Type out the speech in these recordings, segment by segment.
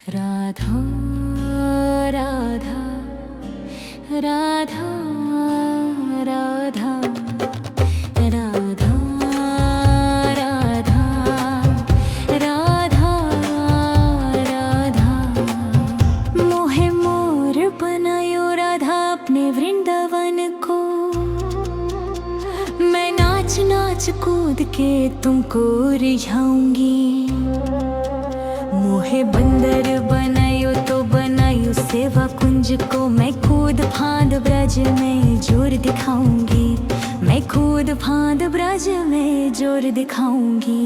राधा राधा राधा राधा राधा राधा राधा राधा मोहे मोर बनायो राधा अपने वृंदावन को। मैं नाच नाच कूद के तुमको रिझाऊंगी। मोहे बंदर बनायो तो बनायो सेवा कुंज को। मैं कूद फांद ब्रज में जोर दिखाऊंगी। मैं कूद फांद ब्रज में जोर दिखाऊंगी।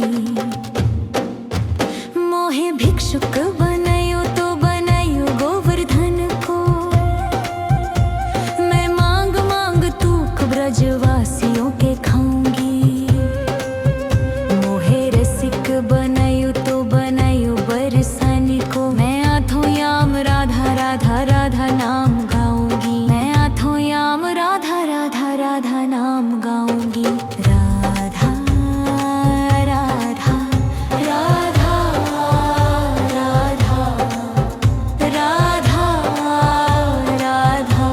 मोहे भिक्षुक बनायो तो बनायो गोवर्धन को। मैं मांग मांग तूक ब्रजवासियों के खाऊंगी। मोहे रसिक बनायो तो बनायो बरसाने को। मैं आठों याम राधा राधा राधा नाम गाऊंगी। मैं आठों याम राधा राधा राधा नाम गाऊंगी। राधा राधा राधा राधा राधा राधा।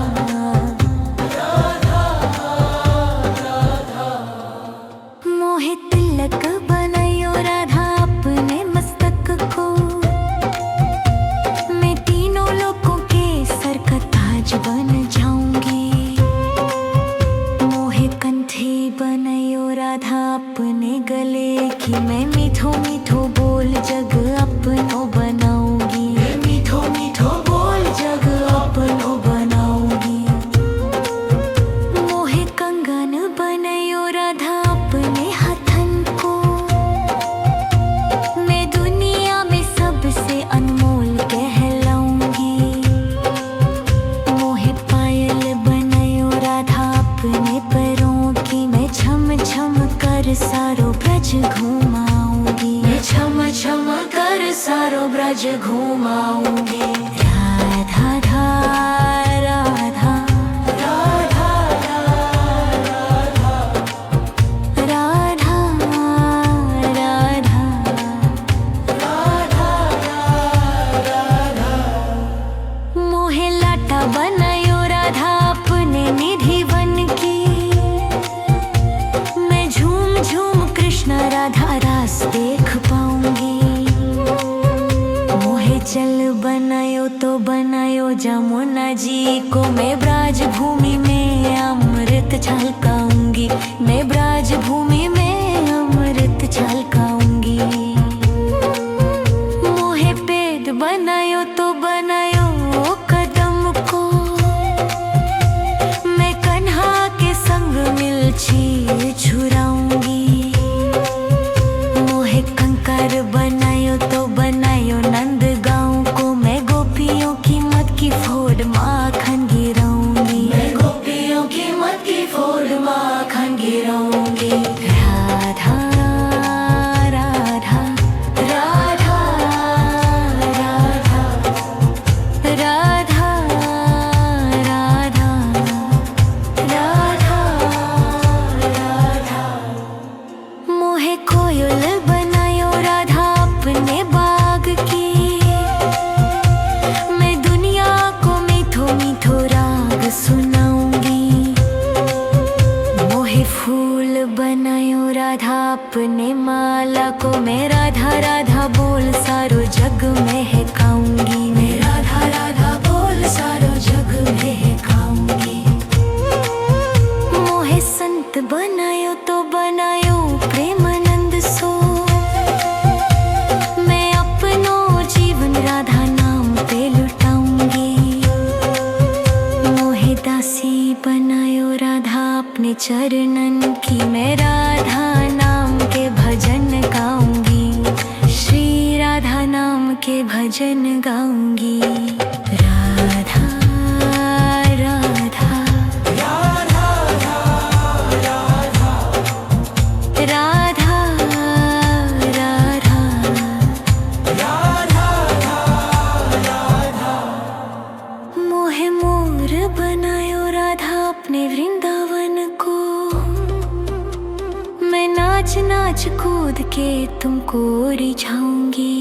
मोहे तिलक बनायो राधा अपने मस्तक को। मैं तीनों लोगों के सर का ताज बन जाऊंगी। मोहे कंठी बनायो राधा अपने गले की। मैं मीठो मीठो बोल जग अपनो बनाऊंगी। मैं मीठो मीठो बोल जग अपनो बनाऊंगी। मोहे कंगन बनायो राधा अपने हाथन को। मैं दुनिया में सबसे अनमोल कहलाऊंगी। मोहे पायल बनायो राधा अपने पैरों की। मैं छम छम कर सारो ब्रज घुमाऊंगी। मैं छम छम कर सारो ब्रज घुमाऊंगी। राधा राधा राधा राधा राधा राधा। मोहे लाटा बनायो राधा अपने निधि बन की। मैं झूम झूम कृष्ण राधा रास देख पाऊंगी। मोहे जल बनायो तो बनायो जमुना जी को। मैं ब्राज भूमि में अमृत छलकाऊंगी। मैं ब्राज भूमि में अमृत छलकाऊंगी। मोहे पेड़ बनायो तो बनायो कदम को। मैं कन्हा के संग मिलछी छुराऊंगी। मोहे कंकर बनायो तो बनायो नंद गाँव को। मैं गोपियों की मत की फोड़ माखन गिराऊंगी। मैं गोपियों की मत की फोड़ माखन गिराऊंगी। राधा राधा राधा राधा राधा राधा राधा। मोहे कोयल बनायो राधा अपने बाग की। मैं दुनिया को मीठो मीठो राग सुनाऊंगी। मोहे फूल बनायो राधा अपने माला को। मैं राधा राधा बोल सारो जग महकाऊंगी। मैं राधा राधा बोल सारो जग महकाऊंगी। मोहे संत बनायो तो बनायो प्रेमानंद सो। मैं अपनो जीवन राधा नाम पे लुटाऊंगी। मोहे दासी बनायो राधा अपने चरणन की। मैं राधा नाम के भजन गाऊंगी। श्री राधा नाम के भजन गाऊंगी। राधा राधा राधा राधा। मोहे मोर बनायो राधा अपने वृंदावन को। मैं नाच नाच कूद के तुमको रिझाऊंगी।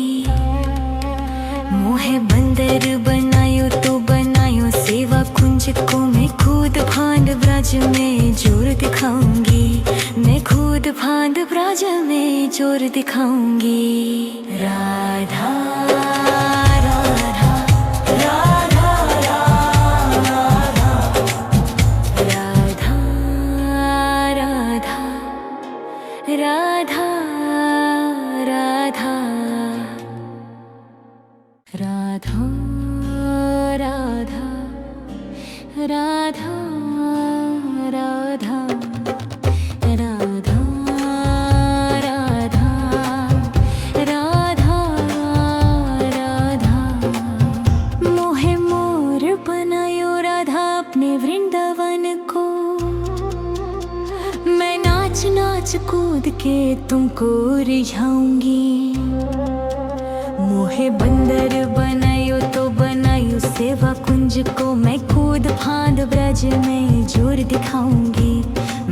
मोहे बंदर बनायो तो बनायो सेवा कुंज को मैं खुद फांद ब्रज में जोर दिखाऊंगी, मैं खुद फांद ब्रज में जोर दिखाऊंगी। राधा राधा राधा राधा राधा राधा राधा राधा राधा राधा राधा राधा राधा राधा राधा मोहे मोर बनायो राधा अपने वृंदावन को, मैं नाच नाच कूद के तुमको रिझाऊंगी। मोहे बंदर बनायो तो बनायो सेवा कुंज को, मैं खुद फांद ब्रज में जोर दिखाऊंगी,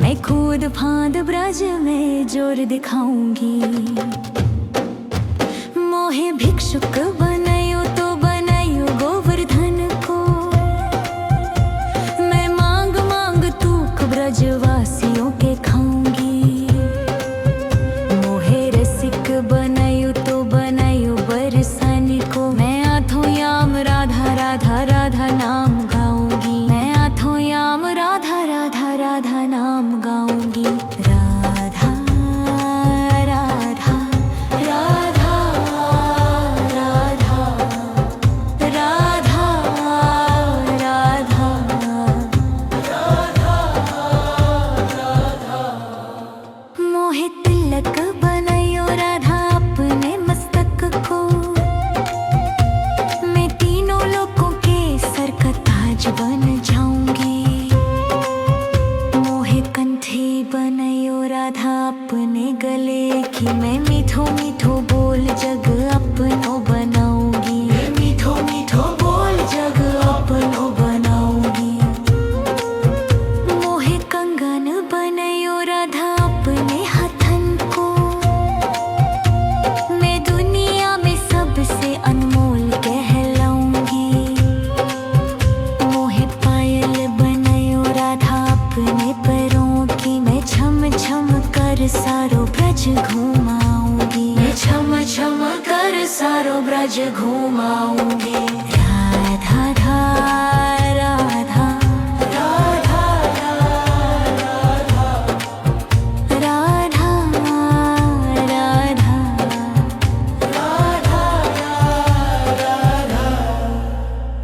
मैं खुद फांद ब्रज में जोर दिखाऊंगी। मोहे भिक्षुक बनायो तो बनायो गोवर्धन को, मैं मांग मांग तूक ब्रजवासियों के खाऊंगी। मोहे रसिक बनायो तो बनायो बरसाने को, मैं आठों याम राधा राधा राधा नाम गाऊंगी, मैं आठों याम राधा राधा राधा नाम गाऊंगी। राधा राधा राधा राधा राधा राधा मोहे तिलक बनायो राधा अपने मस्तक को, मैं तीनों लोगों के सर का ताज बन जाऊंगी। मोहे कंठी बनायो राधा अपने गले की, मैं मीठो मीठो बोल जग अपनो बनाऊंगी, मैं मीठो मीठो बोल जग अपनो बनाऊंगी। मोहे कंगन बनायो राधा अपने हाथन को, मैं दुनिया में सबसे अनमोल कहलाऊंगी। मोहे पायल बनायो राधा अपने पैरों की, मैं छम छम कर सारो ब्रज घुमाऊंगी, मैं छम छम कर सारो ब्रज घुमाऊंगी। राधा राधा राधा राधा राधा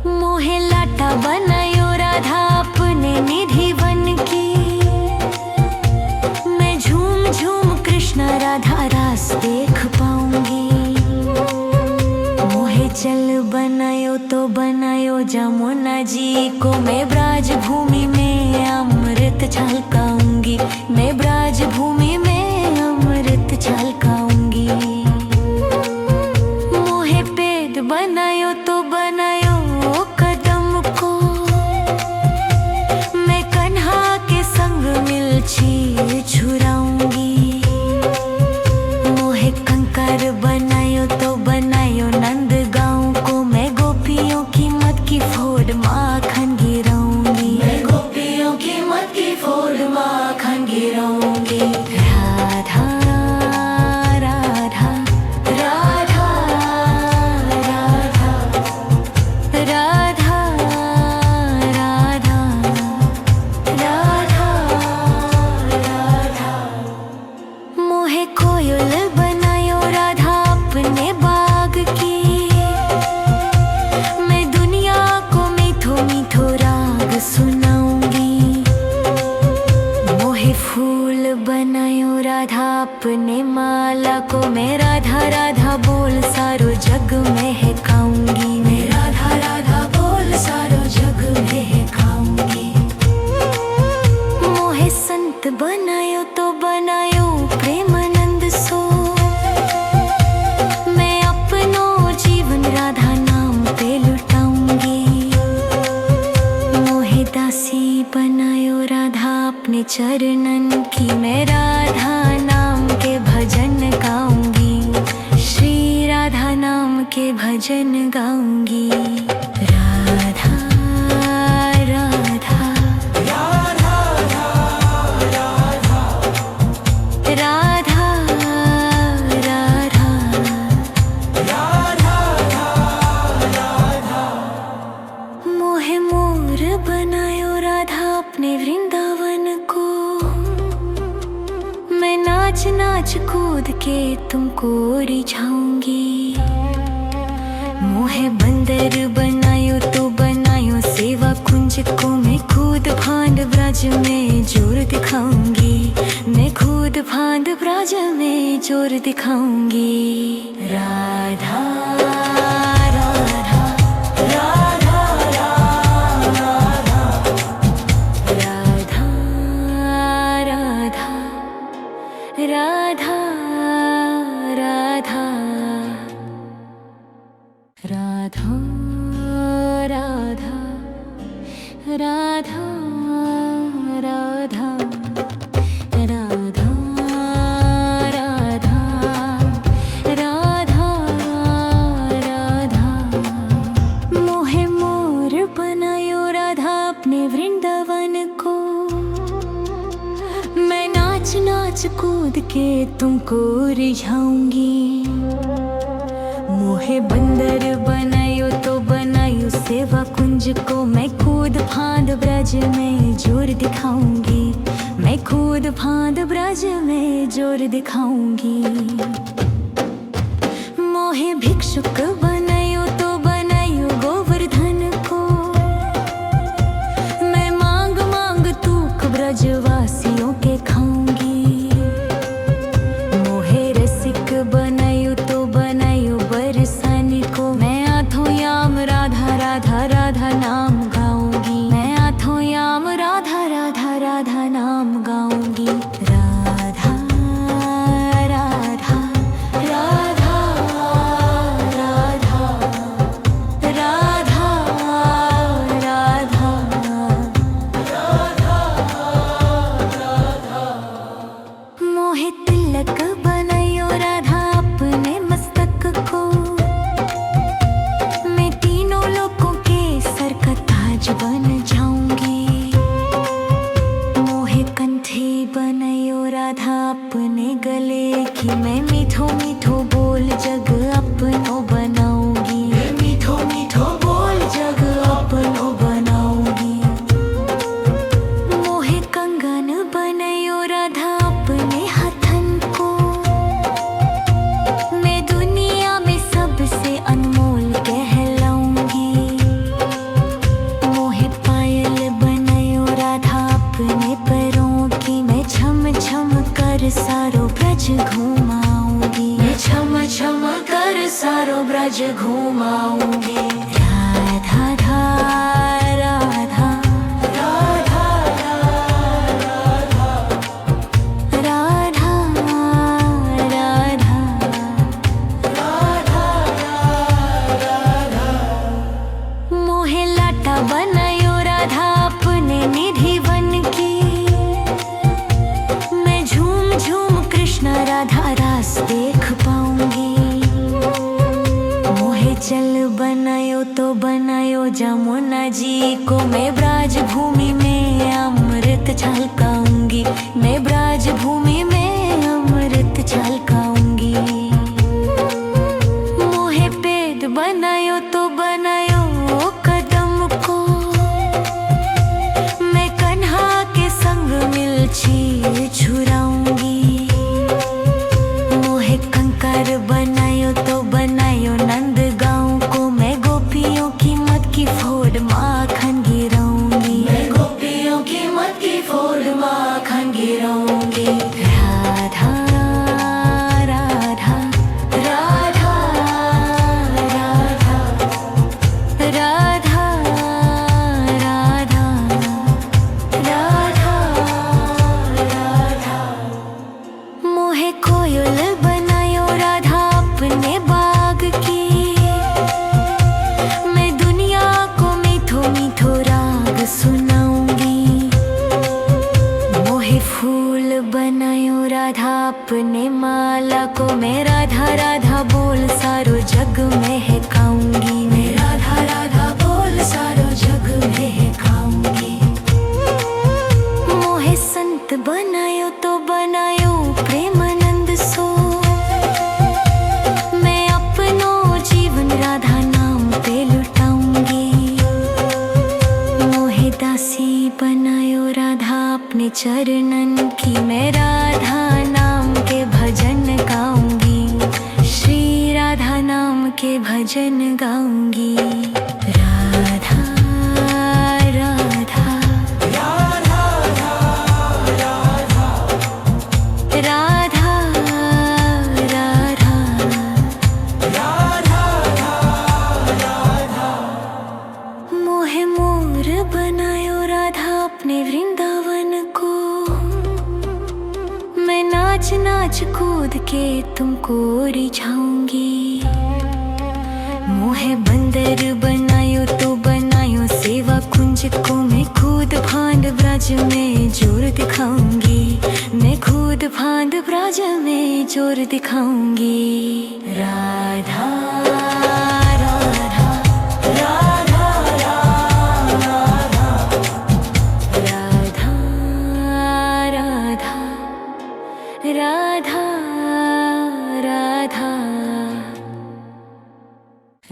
मोहे लाटा बनायो राधा अपने निधि बन की, मैं झूम झूम कृष्ण राधा रास देख पाऊंगी। मोहे जल बनायो तो बनायो जमुना जी को, मैं ब्राज भूमि में अमृत छलकाऊंगी, मैं ब्राज भूमि में अमृत छलकाऊंगी। मोहे पेड़ बनायो तो बनायो कदम को, मैं कन्हा के संग मिलछी छुराऊंगी। मोहे कंकर बनायो तो बनायो नंद गाँव को, मैं गोपियों की मत की फोड़ माखन गिराऊंगी, मैं गोपियों की मत की फोड़ माखन गिराऊंगी। राधा राधा राधा राधा राधा राधा राधा मोहे कोयल बनायो राधा अपने बाग की, मैं दुनिया को मीठो मीठो राग सुनाऊंगी। मोहे फूल बनायो राधा अपने माला को, मैं राधा राधा बोल सारो जग महकाऊंगी, मैं राधा राधा बोल सारो जग महकाऊंगी। मोहे संत बनायो तो बनायो प्रेमानंद सो, मैं अपनो जीवन राधा नाम पे लुटाऊंगी। मोहे दासी बनायो राधा अपने चरणन की, मैं राधा नाम के भजन गाऊंगी, श्री राधा नाम के भजन गाऊंगी। के तुमको रिझाऊंगी। मोहे बंदर बनायो तो बनायो सेवा कुंज को, मैं खुद फांद ब्रज में जोर दिखाऊंगी। मैं खुद फांद ब्रज में जोर दिखाऊंगी। राधा राधा राधा राधा राधा राधा राधा राधा राधा राधा राधा राधा राधा राधा राधा राधा। मोहे मोर बनायो राधा अपने वृंदावन को, मैं नाच नाच कूद के तुमको रिझाऊंगी। मोहे बंदर बनायो तो बनायो सेवा कुंज को, मैं खुद फांद ब्रज में जोर दिखाऊंगी। मैं खुद फांद ब्रज में जोर दिखाऊंगी। मोहे भिक्षुक बनायो तो बनायो गोवर्धन को, मैं मांग मांग तूक ब्रजवासियों के खाऊंगी। मोहे रसिक बनायो तो बनायो बरसाने को, मैं आठों याम राधा राधा राधा नाम गाऊंगी। मैं आठों याम राधा राधा राधा नाम गाऊंगी। राधा राधा राधा राधा राधा राधा। मोहे तिलक बनायो राधा अपने मस्तक को, मैं तीनों लोगों के सर का ताज बन जाऊंगी। मोहे कंठी बनायो राधा अपने गले की, मैं मीठो मीठो बोल जग अपनो बनाऊंगी। मैं मीठो मीठो बोल जग अपनो बनाऊंगी। मोहे कंगन बनायो राधा अपने हाथन को, मैं दुनिया में सबसे अनमोल कहलाऊंगी। मोहे पायल बनायो राधा अपने पैरों की, मैं छम छम कर सारो ब्रज घुमाऊंगी। मैं छम छम कर सारो ब्रज घुमाऊंगी। राधा राधा राधा राधा राधा राधा। मोहे लाटा बनायो राधा अपने निधि बन की, मैं झूम झूम कृष्ण राधा रास देख पाऊंगी। मोहे जल बनायो तो बनायो जमुना जी को, मैं ब्राज भूमि में अमृत छलकाऊंगी। मैं ब्राज भूमि में अमृत छलकाऊंगी। मोहे पेड़ बनायो तो बनायो कदम को, मैं कन्हा के संग मिलछी छुराऊंगी। मोहे कंकर बनायो तो बनायो नंद गांव को, मैं गोपियों की मत की फोड़ माखन गिराऊंगी। मैं गोपियों की मत की फोड़ माखन गिराऊंगी। राधा राधा राधा राधा राधा राधा राधा राधा। मोहे कोयल बनायो राधा अपने बाग की, मैं दुनिया को मीठो मीठो राग सुनाऊंगी। मोहे फूल बनायो राधा अपने माला को, मैं राधा राधा बोल सारो जग महकाऊंगी। मैं राधा राधा बोल सारो जग महकाऊंगी। मोहे संत बनायो तो बनायो प्रेमानंद सो, मैं अपनो जीवन राधा नाम पे लुटाऊंगी। मोहे दासी बनायो राधा अपने चरणन की, मैं राधा नाम के भजन गाऊं। नाच कूद के तुमको रिझाऊंगी। मोहे बंदर बनायो तो बनायो सेवा कुंज को मैं खुद फांद ब्रज में जोर दिखाऊंगी। मैं खुद फांद ब्रज में जोर दिखाऊंगी। राधा राधा राधा राधा राधा राधा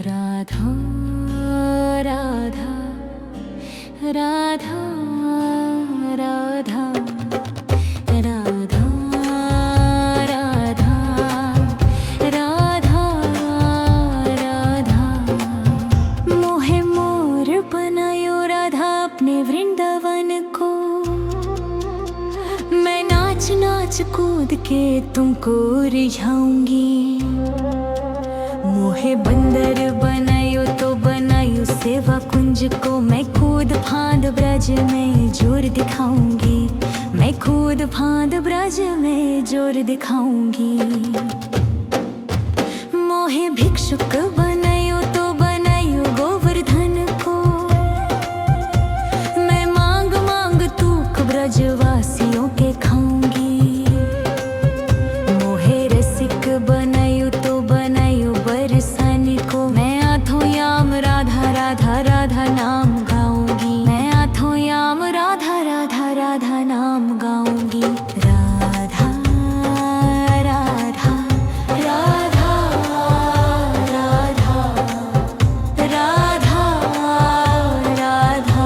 राधा राधा राधा राधा राधा राधा राधा राधा राधा मोहे मोर बनायो राधा अपने वृंदावन को। मैं नाच नाच कूद के तुमको रिझाऊंगी। मोहे बंदर बनायो तो बनायो सेवा कुंज को मैं खुद फांद ब्रज में जोर दिखाऊंगी। मैं खुद फांद ब्रज में जोर दिखाऊंगी। मोहे भिक्षुक बनायो तो बनायो गोवर्धन को। मैं मांग मांग तूक ब्रजवासियों के खाऊंगी। मोहे रसिक बनायो तो बनायो बरसाने को। मैं आठों याम राधा राधा राधा नाम गाऊंगी। मैं आठों याम राधा राधा राधा नाम गाऊंगी। राधा राधा राधा राधा राधा राधा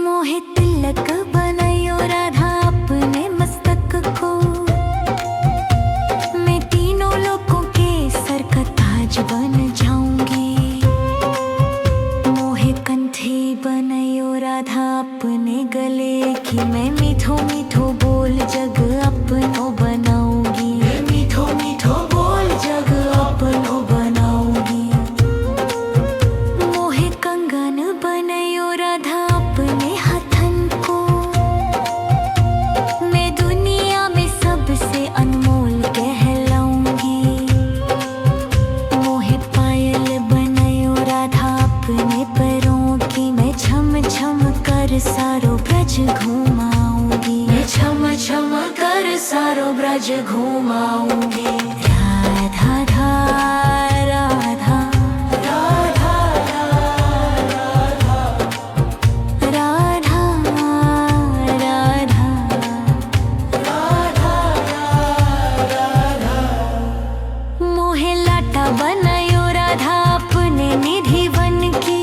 मोहे तिलक बनायो राधा अपने मस्तक को। मैं तीनों लोगों के सर का ताज बन जाऊंगी। मोहे कंठी बनायो राधा अपने गले की। मैं मीठो मीठो बोल जग अपनो बनाऊंगी। मैं मीठो मीठो बोल जग अपनो बनाऊंगी। मोहे कंगन बनायो राधा अपने हथन को। मैं दुनिया में सबसे अनमोल कहलाऊंगी। मोहे पायल बनायो राधा अपने पैरों की। मैं छम छम कर सारो ब्रज घुमाऊंगी। मैं छम छम कर सारो ब्रज घुमाऊंगी। राधा राधा राधा राधा राधा राधा मोहे लाटा बनायो राधा अपने निधि बन की।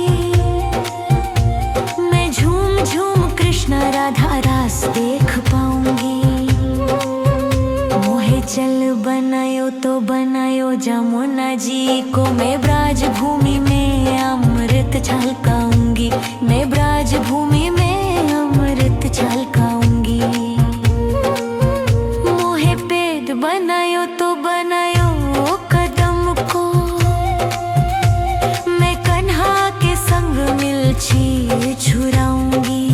मैं झूम झूम कृष्ण राधा रास देख पाऊंगी। मोहे जल बनायो तो बनायो जमुना जी को। मैं ब्राज भूमि में अमृत छलकाऊंगी। मैं ब्राज भूमि में अमृत छलकाऊंगी। मोहे पेड़ बनायो तो बनायो कदम को। मैं कन्हा के संग मिलछी छुराऊंगी।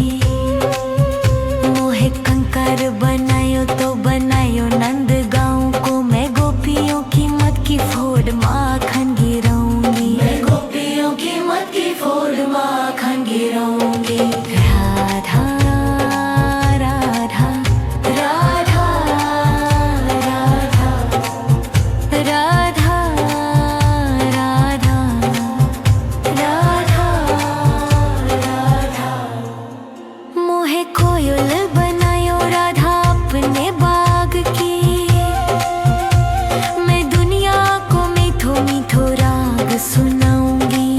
मोहे कंकर बनायो तो बनायो नंद गांव को। मैं गोपियों की मत की फोड़ माखन गिराऊंगी। मैं गोपियों की मत की फोड़ माखन गिराऊंगी। राधा राधा राधा राधा राधा राधा राधा मोहे कोयल बनायो राधा अपने बाग की। मैं दुनिया को मीठो मीठो राग सुनाऊंगी।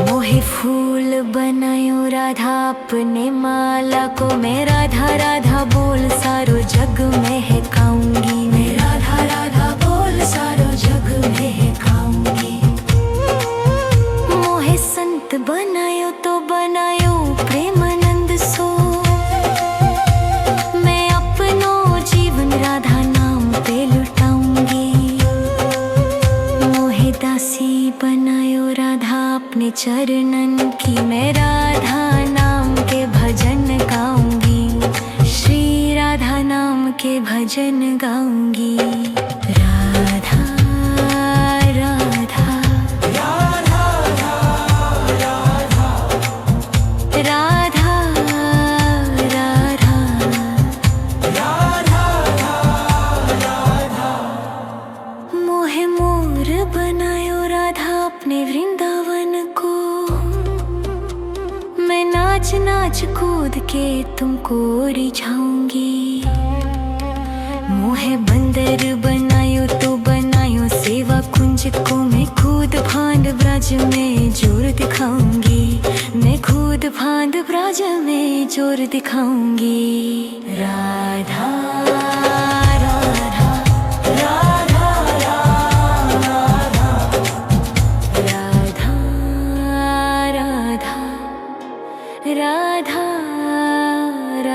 मोहे फूल बनायो राधा अपने माला को। मैं राधा राधा बोल सारो जग में है गाऊंगी। मैं राधा राधा बोल सारो जग में है गाऊंगी। मोहे संत बनायो तो बनायो प्रेमानंद सो। मैं अपनो जीवन राधा नाम पे लुटाऊंगी। मोहे दासी बनायो राधा अपने चरणन की। मैं राधा नाम के भज के भजन गाऊंगी। राधा राधा राधा राधा राधा मोहे मोर बनायो राधा अपने वृंदावन को। मैं नाच नाच कूद के तुमको रिझाऊंगी। मोहे बंदर बनायो तो बनायो सेवा कुंज को। मैं खुद फांद ब्रज में जोर दिखाऊंगी। मैं खुद फांद ब्रज में जोर दिखाऊंगी। राधा राधा राधा राधा राधा राधा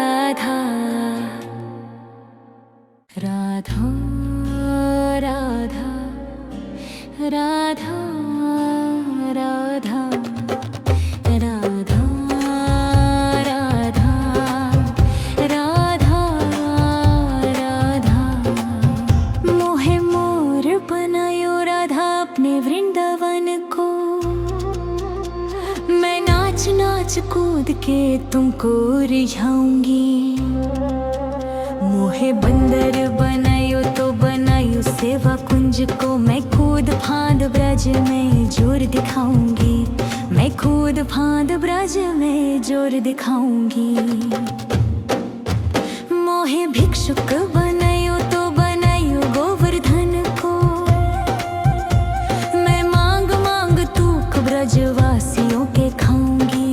राधा राधा राधा राधा राधा राधा राधा राधा राधा मोहे मोर बनायो राधा अपने वृंदावन को। मैं नाच नाच कूद के तुमको रिझाऊंगी। मोहे बंदर बनायो तो बनायो सेवा कुंज को। मैं खुद फांद ब्रज में जोर दिखाऊंगी। मैं खुद फांद ब्रज में जोर दिखाऊंगी। मोहे भिक्षुक बनायो तो बनायो गोवर्धन को। मैं मांग मांग तूक ब्रजवासियों के खाऊंगी।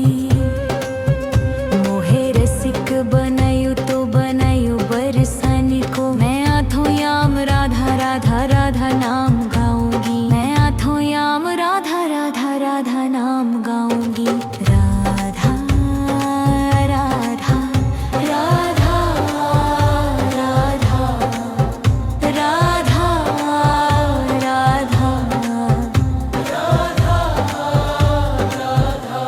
मोहे रसिक बनायो तो बनायो बरसाने को। मैं आठों याम राधा राधा राधा नाम गाऊंगी। मैं आठों याम राधा राधा राधा नाम गाऊंगी। राधा राधा राधा राधा राधा राधा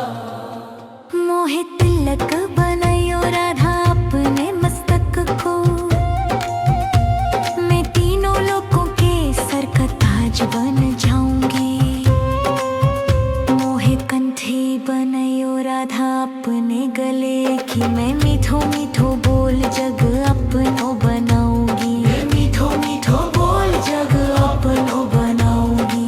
मोहे तिलक बनायो राधा अपने मस्तक को। मैं तीनों लोगों के सर का ताज बन जाऊंगी। मोहे कंठी बनायो राधा अपने गले की। मैं मीठो मीठो बोल जग अपनो बनाऊंगी। मैं मीठो मीठो बोल जग अपनो बनाऊंगी।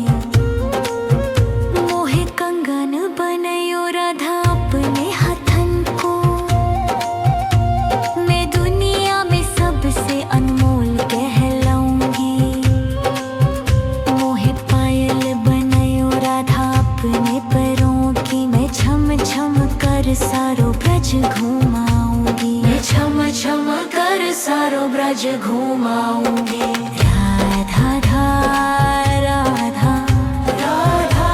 मोहे कंगन बनायो राधा अपने हाथन को। मैं दुनिया में सबसे अनमोल कहलाऊंगी। मोहे पायल बनायो राधा अपने पैरों की। मैं छम छम कर सारो ब्रज घुमाऊंगी। मैं छम छम कर सारो ब्रज घुमाऊंगी। राधा राधा राधा राधा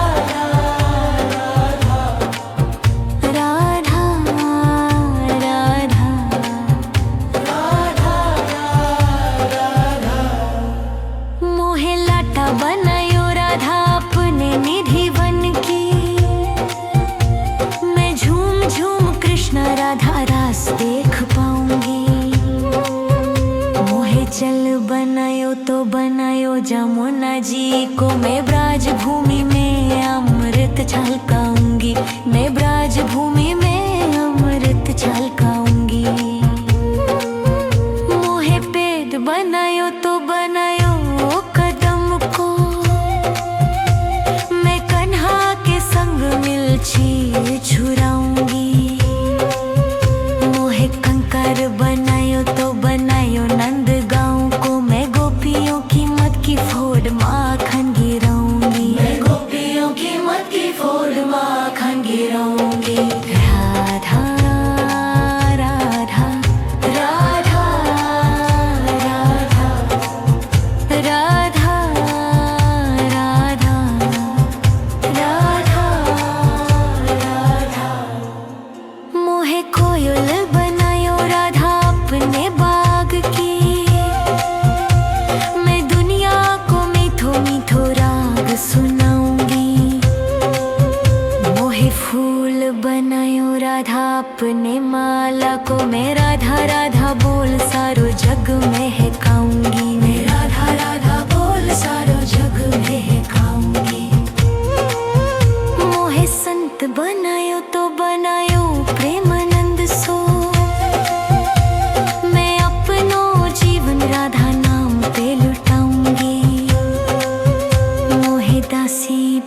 राधा मोहे लाटा बनायो राधा अपने निधि बन की। मैं झूम झूम कृष्ण राधा रास देख पाऊंगी। मोहे चल बनायो तो बनायो जमुना जी को। मैं ब्राज भूमि में अमृत छलकाऊंगी। मैं ब्राज भूमि में अमृत छलकाऊंगी। मोहे पेड़ बनायो तो बनायो कदम को। मैं कन्हा के संग मिलछी छुराऊंगी। मोहे कंकर बनायो तो बनायो नंद गाँव को। मैं गोपियों की मत की फोड़ माखन गिराऊंगी। मैं गोपियों की मत की फोड़ माखन गिराऊंगी। राधा राधा राधा राधा राधा राधा राधा मोहे कोयल बनायो राधा अपने बाग की। मैं दुनिया को मीठो मीठो राग सुनाऊंगी। मोहे फूल बनायो राधा अपने माला को। मैं राधा राधा बोल सारो जग में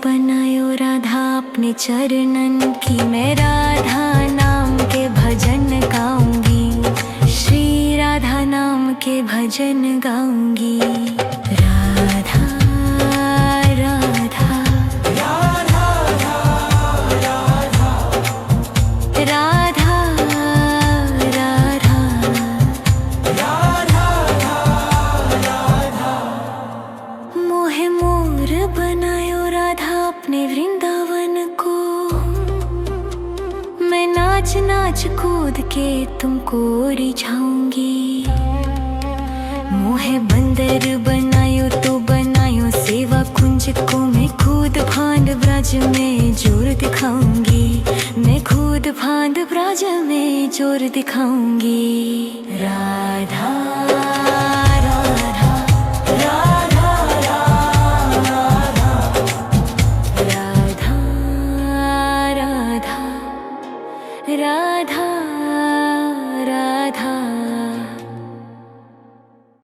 बनायो राधा अपने चरणन की। मैं राधा नाम के भजन गाऊंगी, श्री राधा नाम के भजन गाऊंगी। राधा राधा राधा राधा राधा मोहे मोर बनायो राधा अपने वृंदावन को। मैं नाच नाच कूद के तुमको रिझाऊंगी। मोहे बंदर बनायो तो बनायो सेवा कुंज को। मैं कूद फांद ब्रज में जोर दिखाऊंगी। मैं कूद फांद ब्रज में जोर दिखाऊंगी। राधा राधा राधा राधा राधा राधा